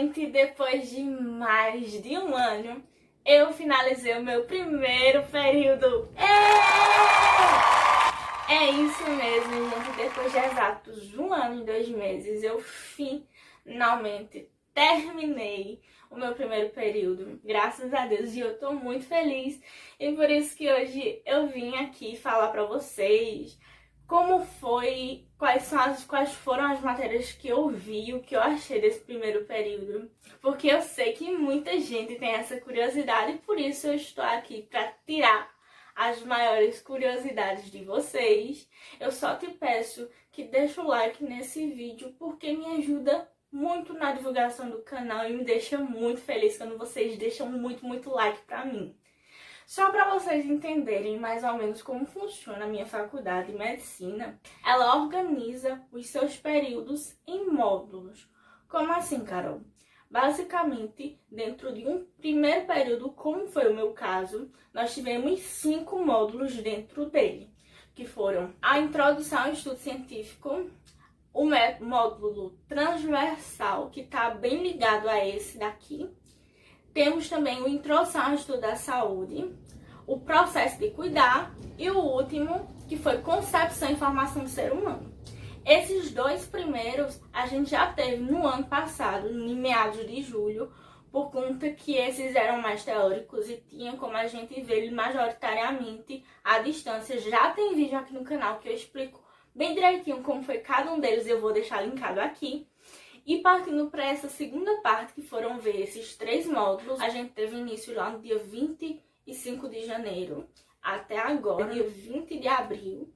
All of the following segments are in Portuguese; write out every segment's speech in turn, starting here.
Gente, depois de mais de um ano, eu finalizei o meu primeiro período. É isso mesmo, gente. Depois de exatos um ano e 2 meses, eu finalmente terminei o meu primeiro período. Graças a Deus, e eu tô muito feliz. E por isso que hoje eu vim aqui falar pra vocês como foi, quais foram as matérias que eu vi, o que eu achei desse primeiro período. Porque eu sei que muita gente tem essa curiosidade e por isso eu estou aqui para tirar as maiores curiosidades de vocês. Eu só te peço que deixe o like nesse vídeo porque me ajuda muito na divulgação do canal e me deixa muito feliz quando vocês deixam muito like pra mim. Só para vocês entenderem mais ou menos como funciona a minha faculdade de medicina, ela organiza os seus períodos em módulos. Como assim, Carol? Basicamente, dentro de um primeiro período, como foi o meu caso, nós tivemos 5 módulos dentro dele, que foram a introdução ao estudo científico, o módulo transversal, que está bem ligado a esse daqui. Temos também o introdução ao estudo da saúde, o processo de cuidar e o último, que foi concepção e formação do ser humano. Esses 2 primeiros a gente já teve no ano passado, em meados de julho, por conta que esses eram mais teóricos e tinham como a gente vê ele majoritariamente à distância. Já tem vídeo aqui no canal que eu explico bem direitinho como foi cada um deles, eu vou deixar linkado aqui. E partindo para essa segunda parte, que foram ver esses 3 módulos, a gente teve início lá no dia 25 de janeiro até agora, dia 20 de abril.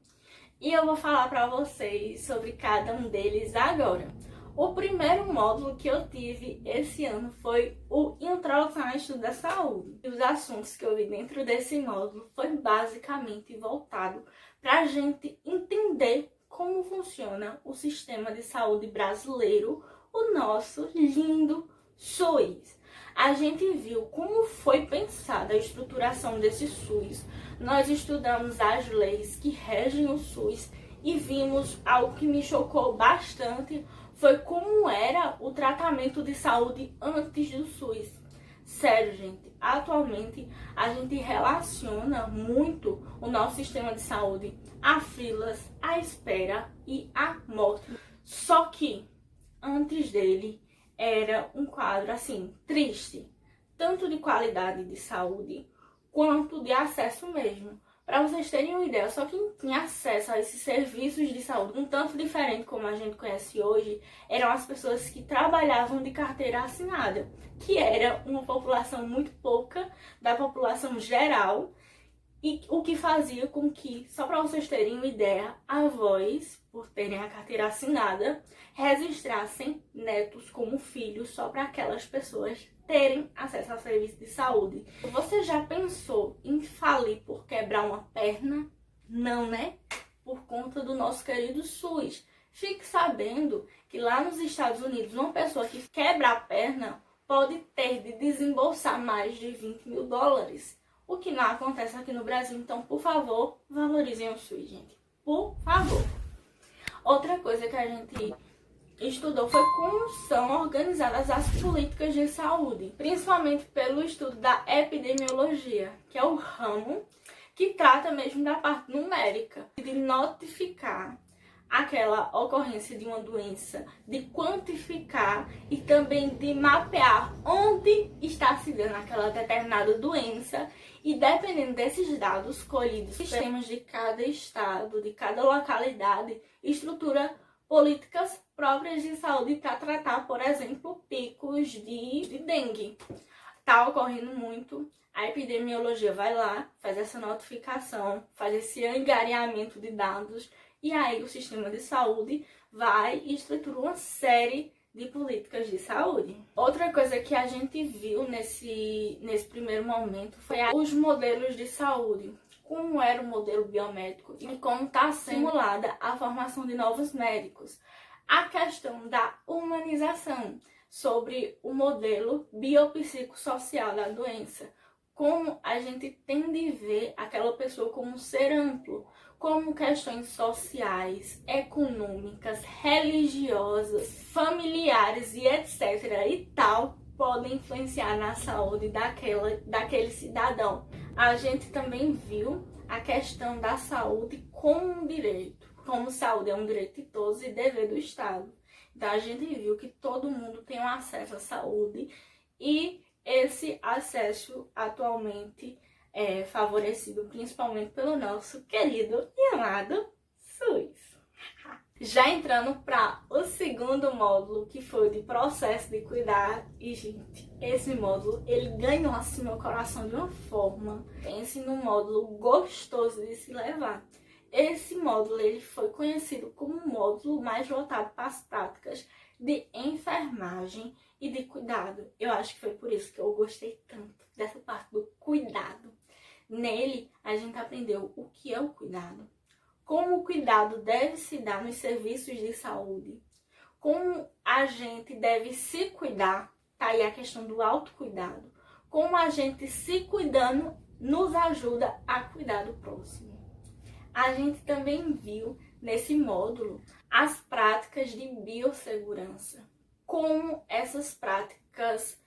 E eu vou falar para vocês sobre cada um deles agora. O primeiro módulo que eu tive esse ano foi o Introdução ao Estudo da Saúde. E os assuntos que eu vi dentro desse módulo foi basicamente voltado para a gente entender como funciona o sistema de saúde brasileiro, o nosso lindo SUS. A gente viu como foi pensada a estruturação desse SUS. Nós estudamos as leis que regem o SUS e vimos algo que me chocou bastante, foi como era o tratamento de saúde antes do SUS. Sério, gente, atualmente a gente relaciona muito o nosso sistema de saúde a filas, a espera e a morte. Só que antes dele era um quadro assim triste, tanto de qualidade de saúde quanto de acesso mesmo. Para vocês terem uma ideia, só quem tinha acesso a esses serviços de saúde um tanto diferente como a gente conhece hoje eram as pessoas que trabalhavam de carteira assinada, que era uma população muito pouca da população geral, e o que fazia com que, só para vocês terem uma ideia, avós, por terem a carteira assinada, registrassem netos como filhos só para aquelas pessoas terem acesso ao serviço de saúde. Você já pensou em falir por quebrar uma perna? Não, né? Por conta do nosso querido SUS. Fique sabendo que lá nos Estados Unidos, uma pessoa que quebra a perna pode ter de desembolsar mais de 20 mil dólares. O que não acontece aqui no Brasil. Então, por favor, valorizem o SUS, gente. Por favor. Outra coisa que a gente estudou foi como são organizadas as políticas de saúde, principalmente pelo estudo da epidemiologia, que é o ramo que trata mesmo da parte numérica, de notificar aquela ocorrência de uma doença, de quantificar e também de mapear onde está se dando aquela determinada doença e, dependendo desses dados colhidos, sistemas de cada estado, de cada localidade, estrutura políticas próprias de saúde para tratar, por exemplo, picos de dengue. Está ocorrendo muito, a epidemiologia vai lá, faz essa notificação, faz esse angariamento de dados e aí o sistema de saúde vai e estrutura uma série de políticas de saúde. Outra coisa que a gente viu nesse primeiro momento foi os modelos de saúde. Como era o modelo biomédico e como está simulada a formação de novos médicos. A questão da humanização sobre o modelo biopsicossocial da doença. como a gente tem de ver aquela pessoa como um ser amplo, como questões sociais, econômicas, religiosas, familiares e etc. e tal, podem influenciar na saúde daquele cidadão. A gente também viu a questão da saúde como um direito, como saúde é um direito de todos e dever do Estado. Então a gente viu que todo mundo tem um acesso à saúde e esse acesso atualmente é favorecido principalmente pelo nosso querido e amado SUS. Já entrando para o segundo módulo, que foi de processo de cuidar, e gente, esse módulo, ele ganhou assim meu coração de uma forma. Pense num módulo gostoso de se levar. Esse módulo, ele foi conhecido como um módulo mais voltado para as práticas de enfermagem e de cuidado. Eu acho que foi por isso que eu gostei tanto dessa parte do cuidado. Nele, a gente aprendeu o que é o cuidado, como o cuidado deve se dar nos serviços de saúde, como a gente deve se cuidar, tá aí a questão do autocuidado, como a gente se cuidando nos ajuda a cuidar do próximo. A gente também viu nesse módulo as práticas de biossegurança, como essas práticas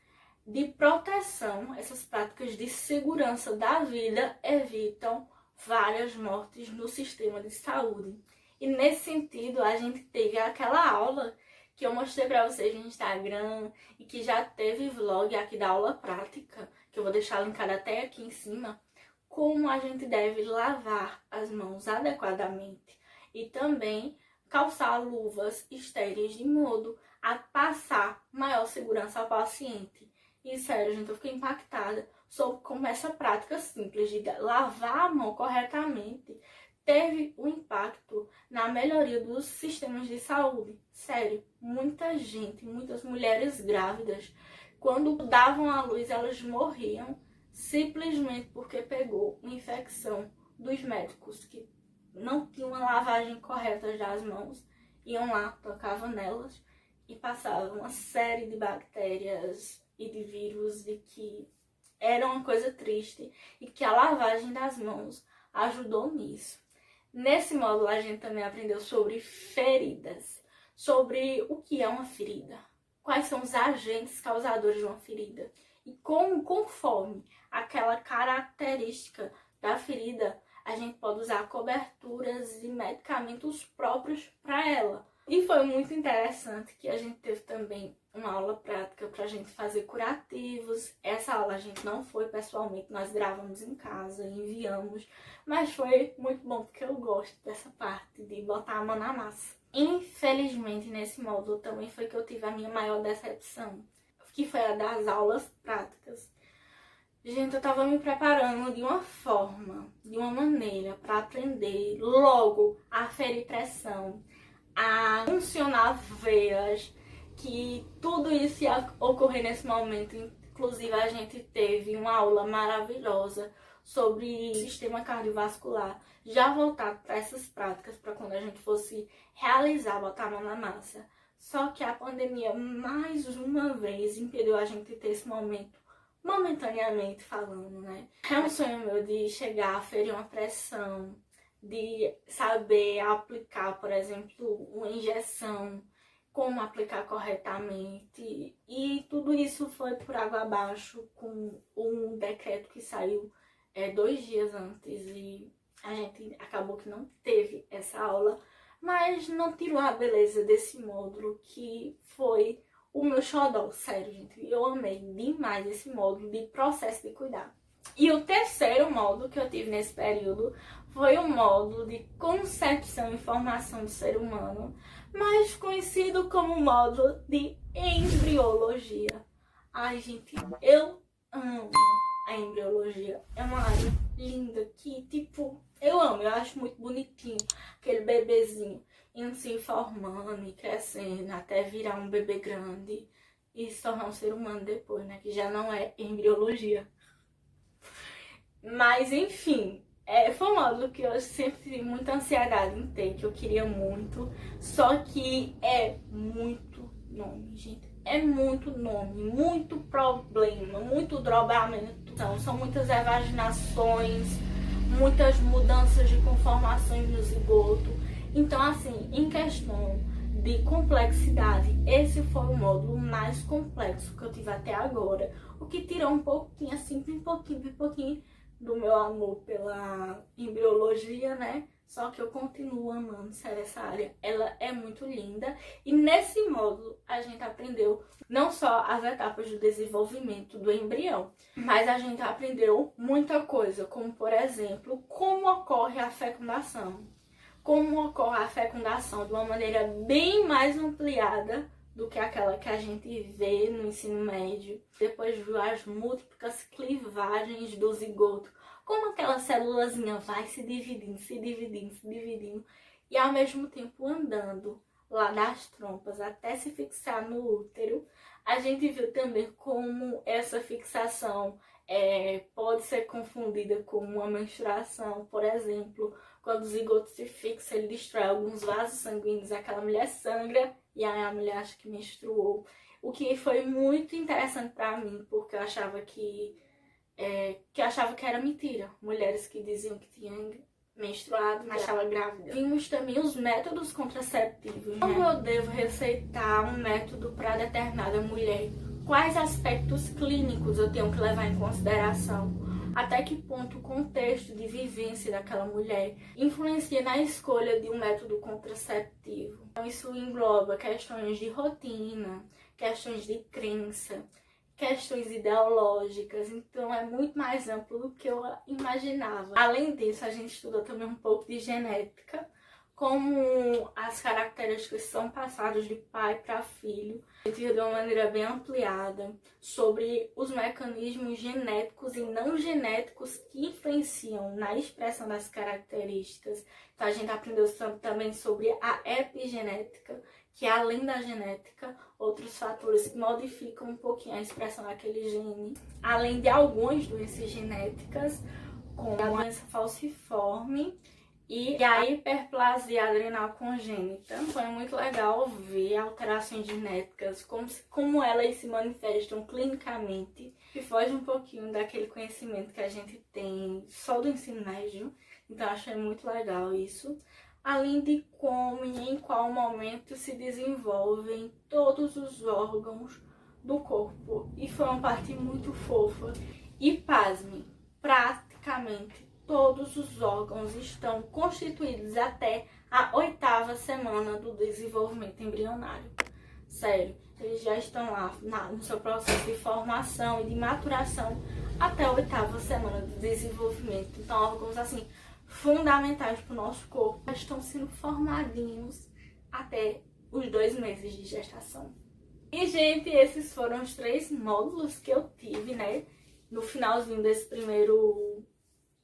de proteção, essas práticas de segurança da vida evitam várias mortes no sistema de saúde. E nesse sentido, a gente teve aquela aula que eu mostrei para vocês no Instagram e que já teve vlog aqui da aula prática, que eu vou deixar linkado até aqui em cima, como a gente deve lavar as mãos adequadamente e também calçar luvas estéreis de modo a passar maior segurança ao paciente. E sério, gente, eu fiquei impactada sobre como essa prática simples de lavar a mão corretamente teve um impacto na melhoria dos sistemas de saúde. Sério, muita gente, muitas mulheres grávidas, quando davam à luz, elas morriam simplesmente porque pegou uma infecção dos médicos que não tinham uma lavagem correta das mãos, iam lá, tocavam nelas e passavam uma série de bactérias e de vírus e que era uma coisa triste e que a lavagem das mãos ajudou nisso. Nesse módulo a gente também aprendeu sobre feridas, sobre o que é uma ferida, quais são os agentes causadores de uma ferida e como, conforme aquela característica da ferida, a gente pode usar coberturas e medicamentos próprios para ela. E foi muito interessante que a gente teve também uma aula prática para a gente fazer curativos. Essa aula a gente não foi pessoalmente, nós gravamos em casa, enviamos, mas foi muito bom porque eu gosto dessa parte de botar a mão na massa. Infelizmente, nesse módulo também foi que eu tive a minha maior decepção, que foi a das aulas práticas. Gente, eu tava me preparando de uma forma, de uma maneira para aprender logo a ferir pressão, a funcionar veias, que tudo isso ia ocorrer nesse momento. Inclusive, a gente teve uma aula maravilhosa sobre sistema cardiovascular, já voltado para essas práticas, para quando a gente fosse realizar, botar a mão na massa. Só que a pandemia, mais uma vez, impediu a gente de ter esse momento, momentaneamente falando, né? É um sonho meu de chegar a ferir uma pressão, de saber aplicar, por exemplo, uma injeção, como aplicar corretamente. E tudo isso foi por água abaixo com um decreto que saiu 2 dias antes e a gente acabou que não teve essa aula, mas não tirou a beleza desse módulo que foi o meu xodó. Sério, gente, eu amei demais esse módulo de processo de cuidado. E o terceiro módulo que eu tive nesse período foi o módulo de concepção e formação do ser humano, mais conhecido como módulo de embriologia. Ai, gente, eu amo a embriologia. É uma área linda que, tipo, eu amo, eu acho muito bonitinho aquele bebezinho indo se formando e crescendo até virar um bebê grande e se tornar um ser humano depois, né? Que já não é embriologia. Mas, enfim, foi um módulo que eu sempre tive muita ansiedade em ter, que eu queria muito. Só que é muito nome, gente. é muito nome, muito problema, muito drobamento. Então, são muitas evaginações, muitas mudanças de conformações no zigoto. Então, assim, em questão de complexidade, esse foi o módulo mais complexo que eu tive até agora. O que tirou um pouquinho, assim, um pouquinho do meu amor pela embriologia, né? Só que eu continuo amando sério essa área. Ela é muito linda. E nesse módulo a gente aprendeu não só as etapas do desenvolvimento do embrião, mas a gente aprendeu muita coisa, como por exemplo, como ocorre a fecundação. Como ocorre a fecundação de uma maneira bem mais ampliada do que aquela que a gente vê no ensino médio. Depois viu as múltiplas clivagens do zigoto, como aquela célulazinha vai se dividindo, e ao mesmo tempo andando lá das trompas até se fixar no útero. A gente viu também como essa fixação pode ser confundida com uma menstruação, por exemplo. Quando o zigoto se fixa, ele destrói alguns vasos sanguíneos, aquela mulher sangra e aí a mulher acha que menstruou. O que foi muito interessante pra mim, porque eu achava que era mentira. Mulheres que diziam que tinham menstruado, mas estava grávida. Vimos também os métodos contraceptivos, né? Como eu devo receitar um método para determinada mulher? Quais aspectos clínicos eu tenho que levar em consideração? Até que ponto o contexto de vivência daquela mulher influencia na escolha de um método contraceptivo. Então isso engloba questões de rotina, questões de crença, questões ideológicas, então é muito mais amplo do que eu imaginava. Além disso, a gente estuda também um pouco de genética, como as características são passadas de pai para filho. A gente viu de uma maneira bem ampliada sobre os mecanismos genéticos e não genéticos que influenciam na expressão das características. Então a gente aprendeu também sobre a epigenética, que além da genética, outros fatores que modificam um pouquinho a expressão daquele gene, além de algumas doenças genéticas, como a doença falciforme e a hiperplasia adrenal congênita. Foi muito legal ver alterações genéticas, como elas se manifestam clinicamente, que foge um pouquinho daquele conhecimento que a gente tem só do ensino médio. Então achei muito legal isso. Além de como e em qual momento se desenvolvem todos os órgãos do corpo. E foi uma parte muito fofa. E pasme, praticamente todos os órgãos estão constituídos até a 8ª semana do desenvolvimento embrionário. Sério, eles já estão lá no seu processo de formação e de maturação até a 8ª semana do desenvolvimento. Então, órgãos assim fundamentais para o nosso corpo estão sendo formadinhos até os 2 meses de gestação. E, gente, esses foram os 3 módulos que eu tive, né, no finalzinho desse primeiro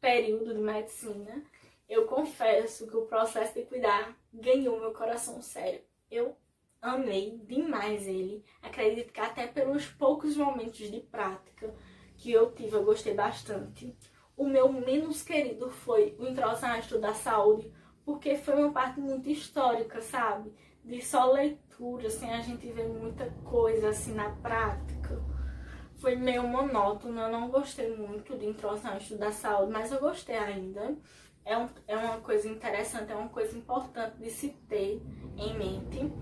período de medicina. Eu confesso que o processo de cuidar ganhou meu coração, sério. Eu amei demais ele. Acredito que até pelos poucos momentos de prática que eu tive, eu gostei bastante. O meu menos querido foi o introito da saúde, porque foi uma parte muito histórica, sabe? De só leitura, sem a gente ver muita coisa assim na prática. Foi meio monótono, eu não gostei muito de introito da saúde, mas eu gostei ainda. É uma coisa interessante, é uma coisa importante de se ter em mente.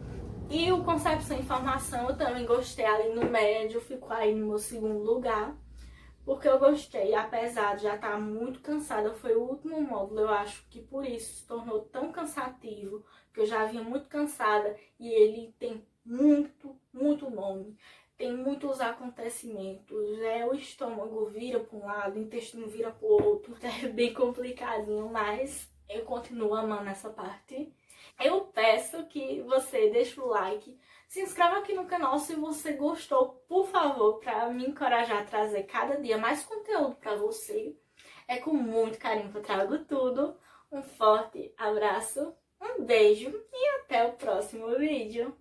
E o concepção e informação eu também gostei ali no médio, ficou aí no meu 2º lugar. Porque eu gostei, apesar de já estar muito cansada, foi o último módulo, eu acho que por isso se tornou tão cansativo, que eu já vinha muito cansada e ele tem muito nome, tem muitos acontecimentos, o estômago vira para um lado, o intestino vira para o outro, é bem complicadinho, mas eu continuo amando essa parte. Eu peço que você deixe o like, se inscreva aqui no canal se você gostou, por favor, para me encorajar a trazer cada dia mais conteúdo para você. É com muito carinho que eu trago tudo. Um forte abraço, um beijo e até o próximo vídeo.